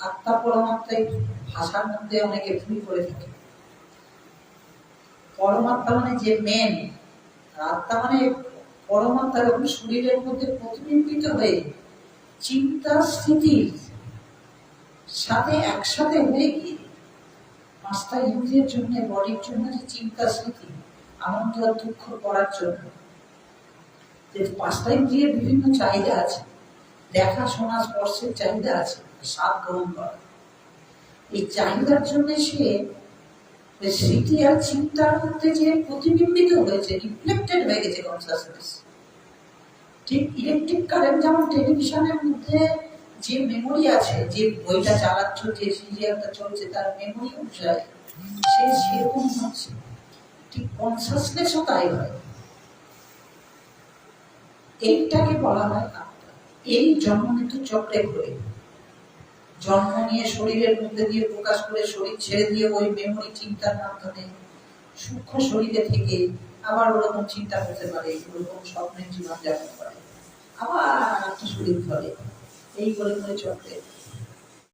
আত্মা পরমাত্মাই ভাষার মধ্যে অনেকে ভুল করে থাকে। পরমাত্মা মানে যে মেন, আত্মা মানে পরমাত্মা এবং শরীরের মধ্যে প্রতিবিম্বিত হয়ে চিন্তা স্থিতির সাথে একসাথে হয়ে গিয়ে পাঁচটা ইন্দ্রিয়ের জন্য, বডির জন্য যে চিন্তা স্মৃতি, আনন্দ আর দুঃখ করার জন্য যে পাঁচটা ইন্দ্রিয়ের বিভিন্ন চাহিদা আছে, দেখা শোনা স্পর্শের চাহিদা আছে, স্বাদ গ্রহণ করা, এই চাহিদার জন্য সে স্মৃতি আর চিন্তার মধ্যে যে প্রতিবিম্বিত হয়েছে, রিফ্লেক্টেড হয়ে গেছে কনসাসনেস। ঠিক ইলেকট্রিক কারেন্ট যেমন টেলিভিশনের মধ্যে যে মেমোরি আছে, যে বইটা চালাচ্ছ, যে সিরিয়ালটা চলছে তার মেমোরি অনুসারে সে সেরকম হচ্ছে, ঠিক কনসাসনেসও তাই হয়। এইটাকে বলা হয় আত্মা। এই জন্ম মৃত্যু চক্রে ঘুরে, জন্ম নিয়ে শরীরের মধ্যে দিয়ে প্রকাশ করে শরীর ছেড়ে দিয়ে ওই মেমোরি চিন্তার মাধ্যমে সূক্ষ্ম শরীরে থেকে আবার ওরকম চিন্তা করতে পারে, ওরকম স্বপ্নের জীবন যাপন করে, আবার একটা শরীর ধরে, এই করে করে চক্রে